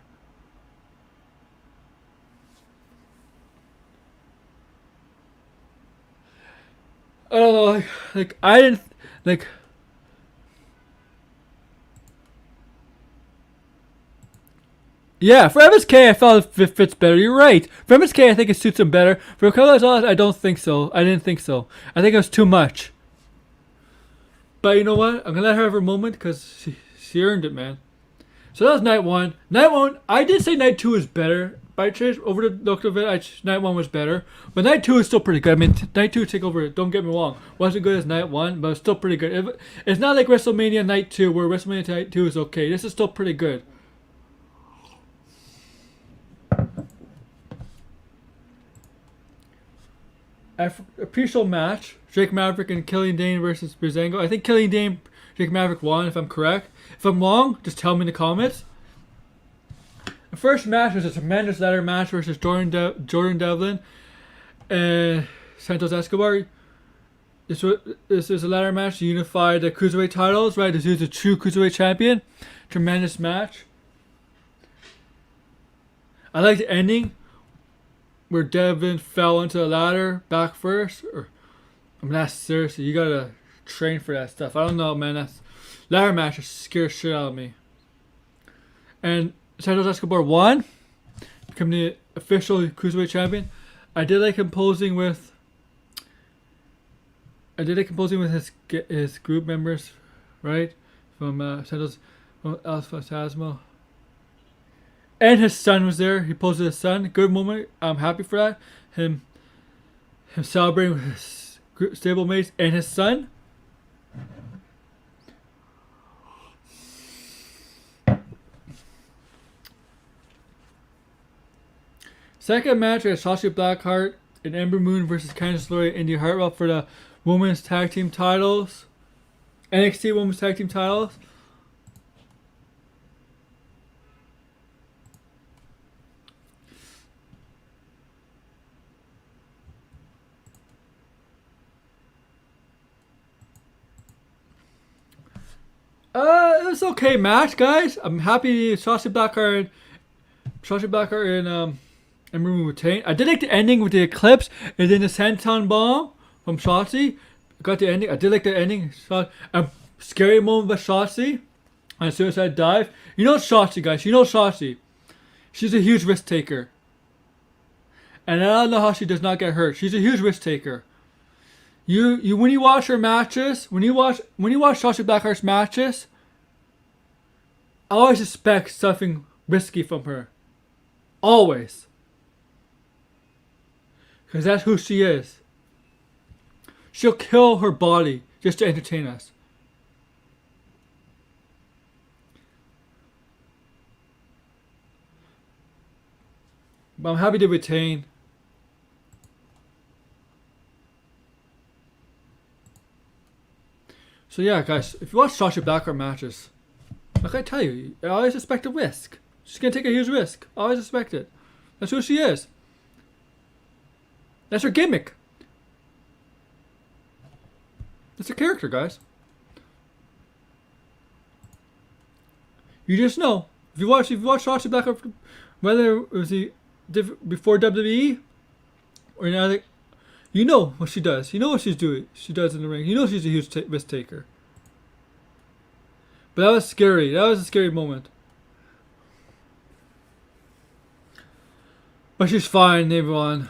I don't know. Like I didn't like. Yeah, for MSK, I felt it fits better. You're right. For MSK, I think it suits him better. For Raquel Gonzalez, I don't think so. I didn't think so. I think it was too much. But you know what? I'm going to let her have her moment because she earned it, man. So that was night 1. Night 1, I did say night 2 is better. By chance, over the look of it, night 1 was better. But night 2 is still pretty good. I mean, night 2 Takeover, don't get me wrong, wasn't good as night 1, but it's still pretty good. It's not like WrestleMania night 2, where WrestleMania night 2 is okay. This is still pretty good. A pre-show match, Drake Maverick and Killian Dane versus Breezango. I think Killian Dane, Drake Maverick won, if I'm correct. If I'm wrong, just tell me in the comments. The first match was a tremendous ladder match versus Jordan Devlin and Santos Escobar. This is a ladder match to unify the Cruiserweight titles, right? This is a true Cruiserweight champion. Tremendous match. I like the ending where Devin fell into the ladder back first. That's seriously, you gotta train for that stuff. I don't know, man. That's ladder matches scare shit out of me. And Santos Escobar won, becoming the official cruiserweight champion. I did like him posing with his group members, right? From Santos, from El Fantasma. And his son was there. He posed with his son. Good moment. I'm happy for that. Him celebrating with his stablemates and his son. Second match, we had Sasha Blackheart and Ember Moon versus Candice LeRae and Indy Hartwell for the Women's Tag Team titles. NXT Women's Tag Team titles. It was okay match, guys. I'm happy Sasha Blackheart and Ember Moon retained. I did like the ending with the Eclipse and then the Senton Bomb from Shotzi. Got the ending. I did like the ending. A scary moment by Shotzi on a suicide dive. You know Shotzi, guys. You know Shotzi. She's a huge risk taker. And I don't know how she does not get hurt. She's a huge risk taker. You when you watch her matches, when you watch Sasha Blackheart's matches, I always expect something risky from her. Always. Because that's who she is. She'll kill her body just to entertain us. But I'm happy to retain. So yeah, guys, if you watch Sasha Blackheart matches, like I tell you, I always expect a risk. She's going to take a huge risk. I always expect it. That's who she is. That's her gimmick. That's her character, guys. You just know. If you watch Sasha Blackheart, whether it was before WWE or now, you know what she does. You know what she's doing. She does in the ring. You know she's a huge risk taker. But that was scary. That was a scary moment. But she's fine, everyone.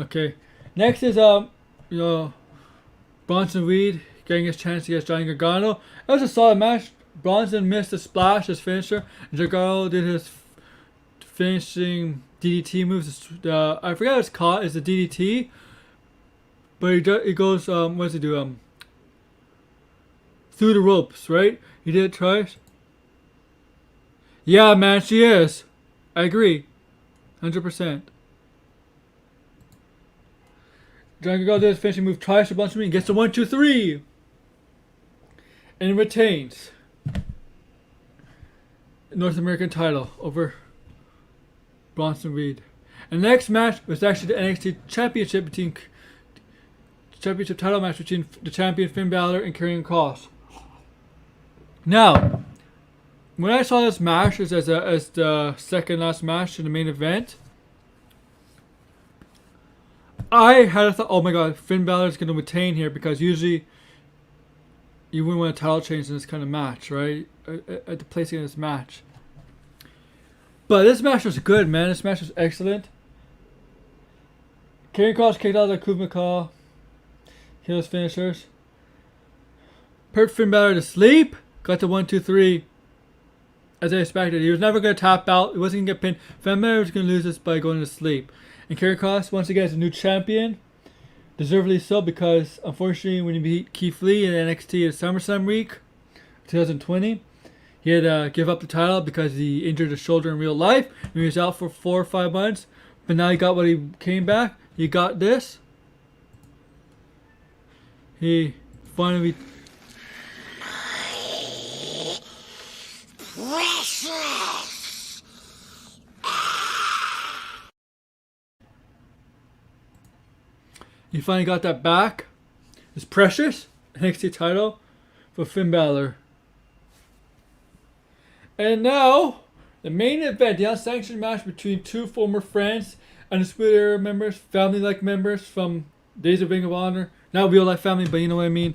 Okay. Next is Bronson Reed getting his chance against Johnny Gargano. That was a solid match. Bronson missed a splash, his finisher. And Gargano did his finishing DDT moves. I forget what it's called. It's a DDT. But he goes, what does he do? Through the ropes, right? He did it twice. Yeah, man, she is. I agree. 100%. Johnny Gargano did his finishing move twice to Bronson Reed. Gets the 1, 2, 3. And retains North American title over Bronson Reed. And the next match was actually the NXT Championship title match between the champion Finn Balor and Karrion Kross. Now, when I saw this match as the second last match in the main event, I had a thought, oh my god, Finn Balor is going to retain here because usually you wouldn't want a title change in this kind of match, right? At the placing of this match. But this match was good, man. This match was excellent. Karrion Kross kicked out the Kumiko. Kills finishers. Put Finn Balor to sleep. Got the 1, 2, 3. As I expected. He was never going to tap out. He wasn't going to get pinned. Finn Balor was going to lose this by going to sleep. And Karrion Kross, once again, is a new champion. Deservedly so, because unfortunately when he beat Keith Lee in NXT at SummerSlam week 2020, he had to give up the title because he injured his shoulder in real life. And he was out for 4 or 5 months. But now he got what he came back. He got this. He finally... Precious! He finally got that back. His precious NXT title for Finn Balor. And now, the main event, the unsanctioned match between two former friends. Undisputed Era members, family-like members from Days of Ring of Honor. Not real-life family, but you know what I mean.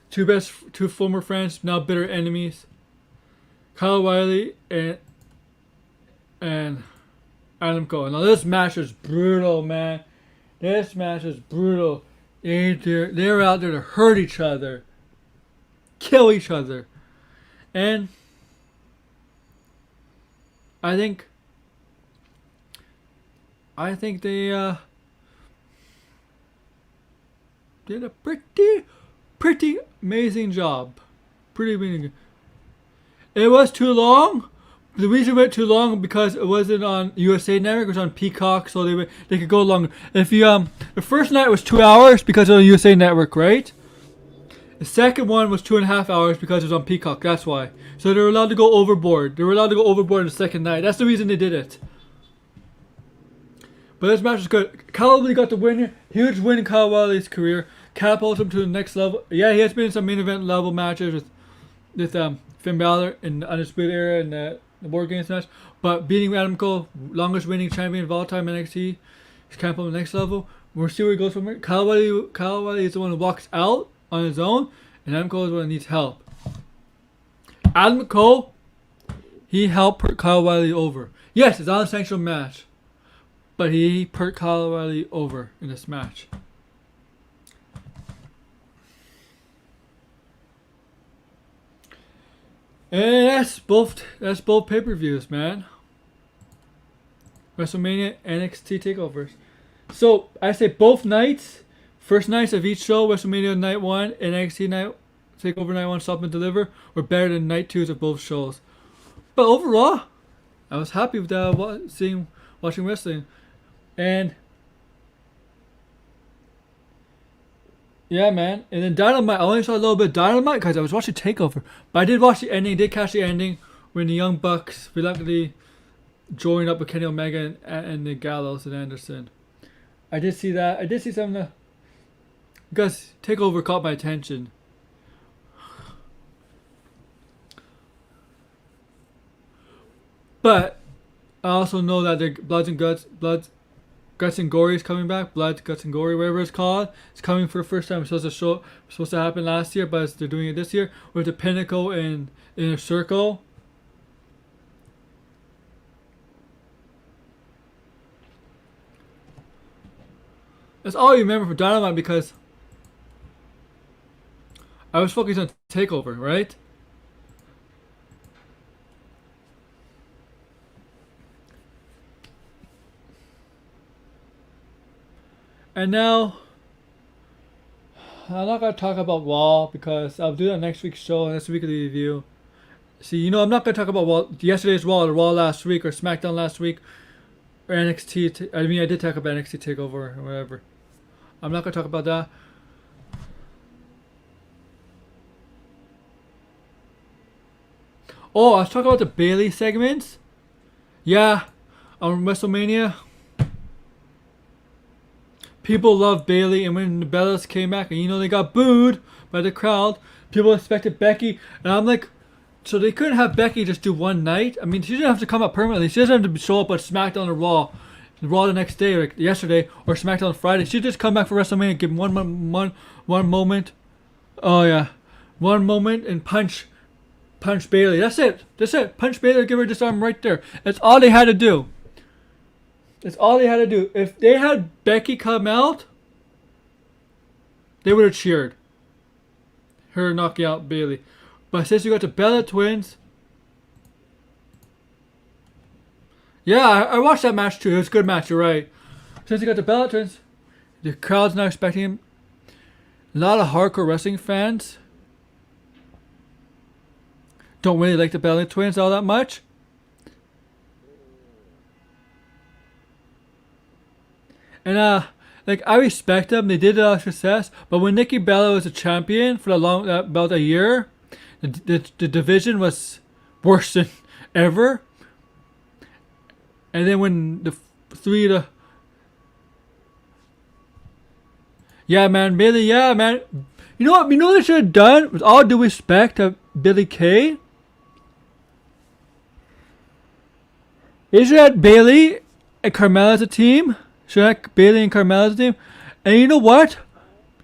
Two former friends, now bitter enemies. Kyle O'Reilly and Adam Cole. Now this match is brutal, man. This match is brutal. They're out there to hurt each other, kill each other, and I think they did a pretty amazing job. Pretty amazing. It was too long. The reason it went too long because it wasn't on USA Network. It was on Peacock, so they could go longer. If you the first night was 2 hours because it was on USA Network, right? The second one was 2.5 hours because it was on Peacock. That's why. So they were allowed to go overboard. They were allowed to go overboard the second night. That's the reason they did it. But this match was good. Kyle O'Reilly got the win here. Huge win in Kyle O'Reilly's career. Catapulted him to the next level. Yeah, he has been in some main event level matches with Finn Balor in the Undisputed Era and the War Games match. But beating Adam Cole, longest winning champion of all time in NXT, he's kind of on the next level. We'll see where he goes from here. Kyle O'Reilly is the one who walks out on his own, and Adam Cole is the one who needs help. Adam Cole, he helped put Kyle O'Reilly over. Yes, it's not a sanctioned match, but he put Kyle O'Reilly over in this match. And that's both pay-per-views, man. WrestleMania, NXT takeovers. So I say both nights, first nights of each show, WrestleMania night 1 and NXT takeover night 1, Stop and Deliver, were better than night 2s of both shows. But overall, I was happy with that, watching wrestling. And yeah, man. And then Dynamite, I only saw a little bit of Dynamite because I was watching TakeOver. But I did watch the ending, did catch the ending when the Young Bucks reluctantly joined up with Kenny Omega and the Gallows and Anderson. I did see that. I did see some of the... Because TakeOver caught my attention. But I also know that the Guts and Gory is coming back. Blood, Guts and Gory, whatever it's called. It's coming for the first time. It's supposed to happen last year, but they're doing it this year with the Pinnacle and Inner Circle. That's all I remember from Dynamite because I was focused on TakeOver, right? And now, I'm not going to talk about Raw because I'll do that next week's show and next weekly review. See, I'm not going to talk about yesterday's Raw or Raw last week or SmackDown last week or NXT. I did talk about NXT TakeOver or whatever. I'm not going to talk about that. Oh, I was talking about the Bayley segments. Yeah, on WrestleMania. People love Bayley, and when the Bellas came back, and they got booed by the crowd, people expected Becky, and I'm like, so they couldn't have Becky just do one night? I mean, she doesn't have to come up permanently. She doesn't have to show up at SmackDown or Raw the next day, or yesterday, or SmackDown on Friday. She just come back for WrestleMania, give one moment. Oh yeah, one moment and punch Bayley. That's it. Punch Bayley, give her this arm right there. That's all they had to do. That's all they had to do. If they had Becky come out, they would have cheered her knocking out Bayley. But since you got the Bella Twins, yeah, I watched that match too. It was a good match. You're right. Since you got the Bella Twins, the crowd's not expecting him. A lot of hardcore wrestling fans don't really like the Bella Twins all that much. And I respect them. They did a lot of success. But when Nikki Bella was a champion for about a year, the division was worse than ever. And then when yeah, man, Bayley, yeah, man. You know what? You know what they should have done? With all due respect to Billy Kay, they should have had Bayley and Carmella as a team. Bayley and Carmella as a team. And you know what?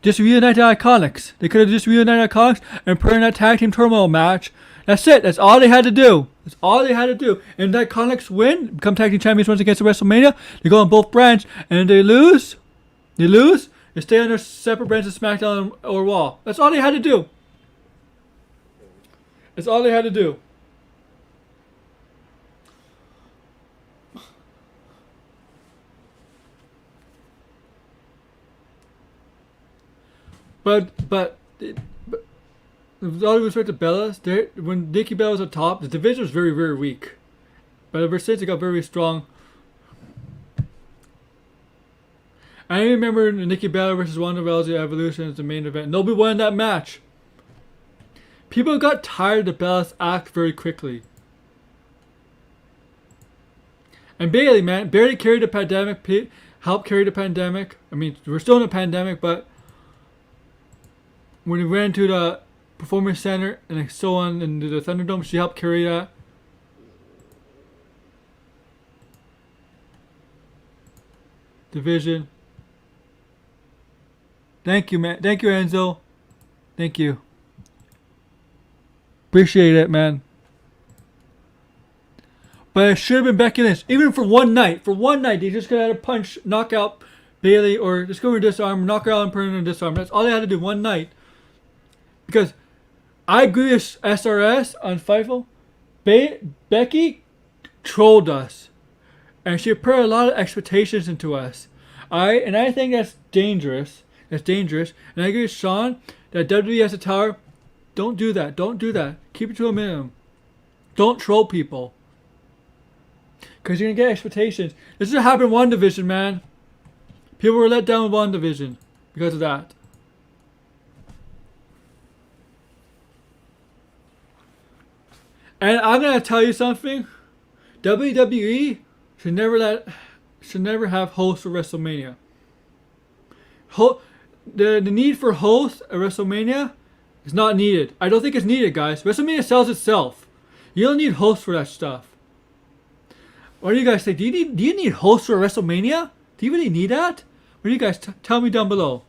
Just reunite the Iconics. They could have just reunited Iconics and put in that tag team turmoil match. That's it. That's all they had to do. That's all they had to do. And the Iconics win, become tag team champions once against the WrestleMania. They go on both brands, and they lose. They stay on their separate brands of SmackDown or Raw. That's all they had to do. That's all they had to do. But with all due respect to Bella's, when Nikki Bella was on top, the division was very, very weak. But ever since, it got very strong. I remember Nikki Bella versus Ronda Rousey Evolution as the main event. Nobody won that match. People got tired of Bella's act very quickly. And Bayley, man, barely carried the pandemic. Helped carry the pandemic. I mean, we're still in a pandemic, but when we ran to the Performance Center and so on into the Thunderdome, she helped carry that. Division. Thank you, man. Thank you, Enzo. Thank you. Appreciate it, man. But it should have been Becky Lynch. Even for one night. For one night, they just could have had a punch, knock out Bayley, or just go over disarm, knock her out and put her in disarm. That's all they had to do one night. Because I agree with SRS on Fightful. Becky trolled us. And she put a lot of expectations into us. I think that's dangerous. That's dangerous. And I agree with Sean that WWE has a tower. Don't do that. Don't do that. Keep it to a minimum. Don't troll people. Because you're going to get expectations. This is what happened in WandaVision, man. People were let down with WandaVision because of that. And I'm going to tell you something. WWE should never have hosts for WrestleMania. The need for hosts at WrestleMania is not needed. I don't think it's needed, guys. WrestleMania sells itself. You don't need hosts for that stuff. What do you guys think? Do you need hosts for WrestleMania? Do you really need that? What do you guys tell me down below?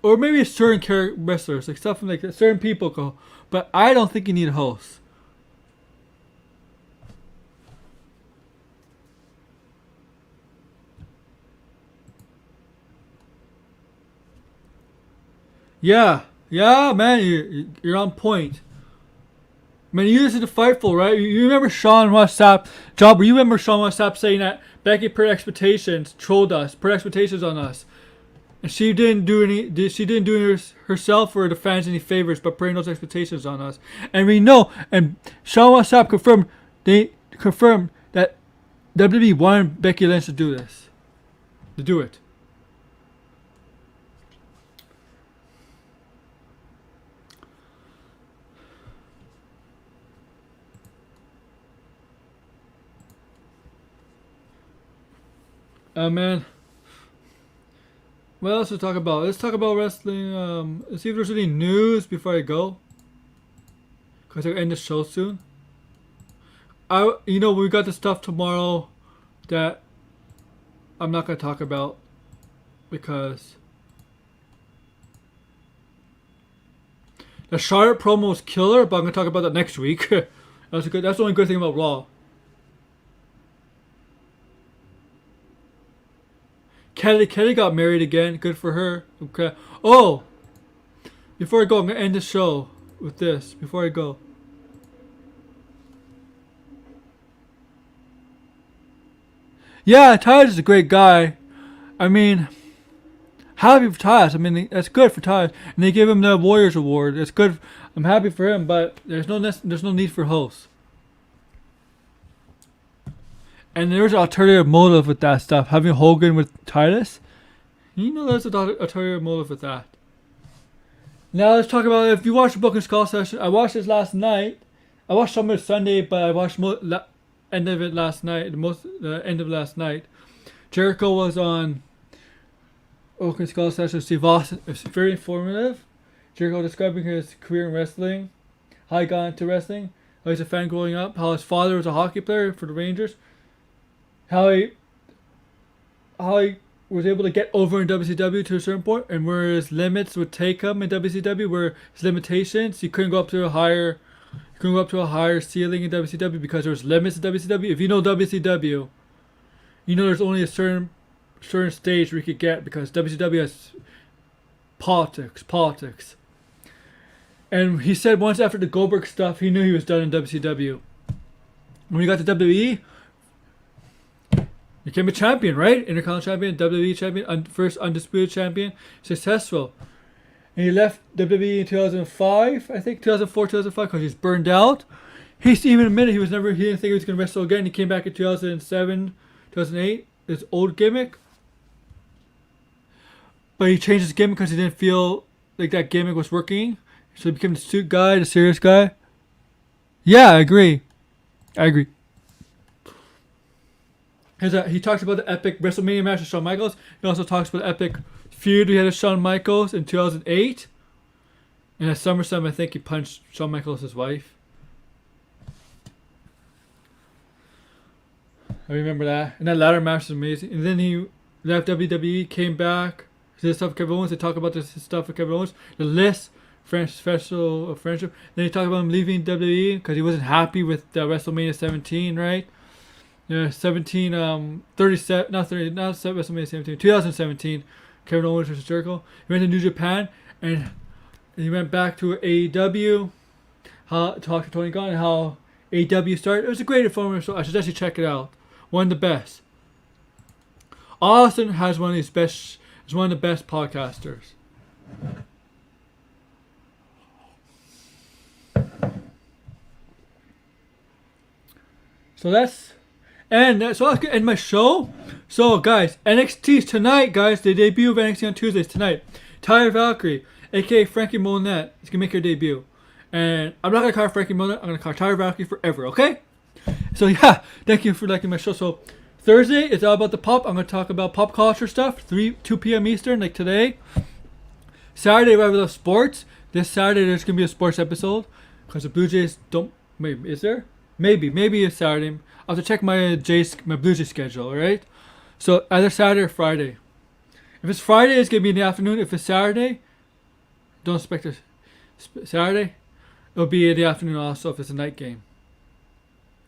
Or maybe certain wrestlers, like stuff like that. Certain people go. But I don't think you need hosts. Yeah, man, you're on point. Man, you listen to Fightful, right? You remember Sean Rossap, Jobber, you remember Sean Rossap saying that Becky put expectations, trolled us, put expectations on us. And she didn't do herself or the fans any favors, but putting those expectations on us. And we know, and Sean Rossap confirmed that WWE wanted Becky Lynch to do this. To do it. Man. What else to talk about? Let's talk about wrestling. Let's see if there's any news before I go. Because I'll end the show soon. We got the stuff tomorrow that I'm not going to talk about. Because the Charlotte promo was killer, but I'm going to talk about that next week. That's the only good thing about Raw. Kelly got married again. Good for her. Okay. Oh! Before I go, I'm going to end the show with this. Before I go. Yeah, Tyus is a great guy. I mean, happy for Tyus. I mean, that's good for Tyus. And they give him the Warriors Award. It's good. I'm happy for him, but there's no need for hosts. And there's an alternative motive with that stuff. Having Hogan with Titus. There's an alternative motive with that. Now let's talk about, if you watched the Book and Skull session, I watched this last night. I watched some of it Sunday, but I watched end of it last night. The end of last night. Jericho was on Book and Skull session. Steve Austin. It's very informative. Jericho describing his career in wrestling. how he got into wrestling, how he's a fan growing up, how his father was a hockey player for the Rangers, how he was able to get over in WCW to a certain point, and where his limits would take him in WCW, where his limitations, he couldn't go up to a higher ceiling in WCW because there was limits in WCW. If you know WCW, you know there's only a certain stage where you could get, because WCW has politics. And he said once after the Goldberg stuff, he knew he was done in WCW. When he got to WWE, he became a champion, right? Intercontinental champion, WWE champion, first undisputed champion, successful. And he left WWE in 2005, I think, 2004, 2005, because he's burned out. He even admitted he didn't think he was going to wrestle again. He came back in 2007, 2008, his old gimmick. But he changed his gimmick because he didn't feel like that gimmick was working. So he became the suit guy, the serious guy. Yeah, I agree. He talks about the epic WrestleMania match with Shawn Michaels. He also talks about the epic feud we had with Shawn Michaels in 2008. And at SummerSlam, I think he punched Shawn Michaels' wife. I remember that. And that ladder match was amazing. And then he left WWE, came back, did stuff with Kevin Owens. They talk about this stuff with Kevin Owens. The list, special of friendship. Then he talked about him leaving WWE because he wasn't happy with WrestleMania 17, right? Yeah, 37, not WrestleMania 17, 2017. Kevin Owens versus Jericho. He went to New Japan and he went back to AEW. Talked to Tony Khan and how AEW started. It was a great information, so I suggest you check it out. One of the best. Austin has one of the best podcasters. So that's I'll end my show. So guys, NXT's tonight, guys. The debut of NXT on Tuesdays tonight. Tyra Valkyrie, aka Frankie Monette, is gonna make her debut. And I'm not gonna call her Frankie Monette, I'm gonna call her Tyra Valkyrie forever, okay? So yeah, thank you for liking my show. So Thursday it's all about the pop. I'm gonna talk about pop culture stuff, 2 p.m. Eastern, like today. Saturday, I love sports. This Saturday there's gonna be a sports episode because the Blue Jays don't. Maybe is there? Maybe it's Saturday. I'll have to check my Blue Jays schedule. All right. So either Saturday or Friday. If it's Friday, it's gonna be in the afternoon. If it's Saturday, don't expect it. Saturday, it'll be in the afternoon also if it's a night game.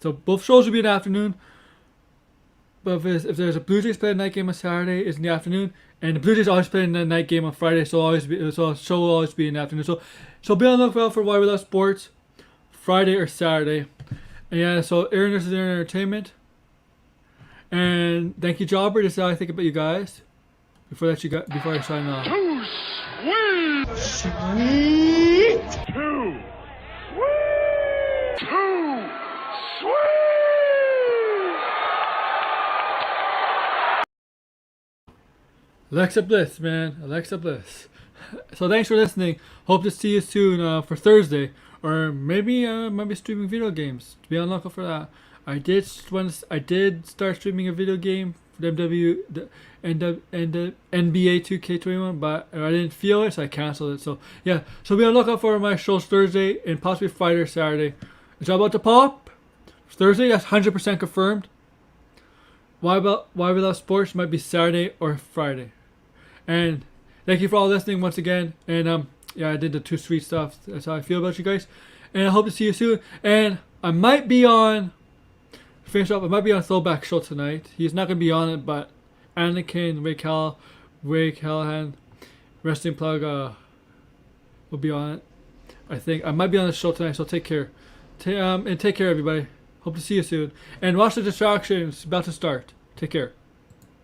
So both shows will be in the afternoon. But if there's a Blue Jays play a night game on Saturday, it's in the afternoon, and the Blue Jays always play in the night game on Friday, so the show will always be in the afternoon. So be on the lookout for Why We Love Sports, Friday or Saturday. And yeah, so Aaron, this is Aaron Entertainment, and thank you, Jobber. This is how I think about you guys. Before I sign off. Too sweet. Too sweet. Too sweet. Alexa Bliss, man. Alexa Bliss. So thanks for listening. Hope to see you soon for Thursday. Or maybe I might be streaming video games. To be on the lookout for that. I did start streaming a video game for the NBA 2K21, but I didn't feel it, so I canceled it. So yeah, so be on the lookout for my shows Thursday and possibly Friday or Saturday. It's all about to pop. Thursday, that's 100% confirmed. Why We Love Sports might be Saturday or Friday. And thank you for all listening once again. And yeah, I did the too sweet stuff. That's how I feel about you guys. And I hope to see you soon. And I might be on Throwback Show tonight. He's not gonna be on it, but Anakin, Ray Callahan, Wrestling Plug will be on it. I think I might be on the show tonight. So take care. And take care, everybody. Hope to see you soon. And watch The Distractions. About to start. Take care.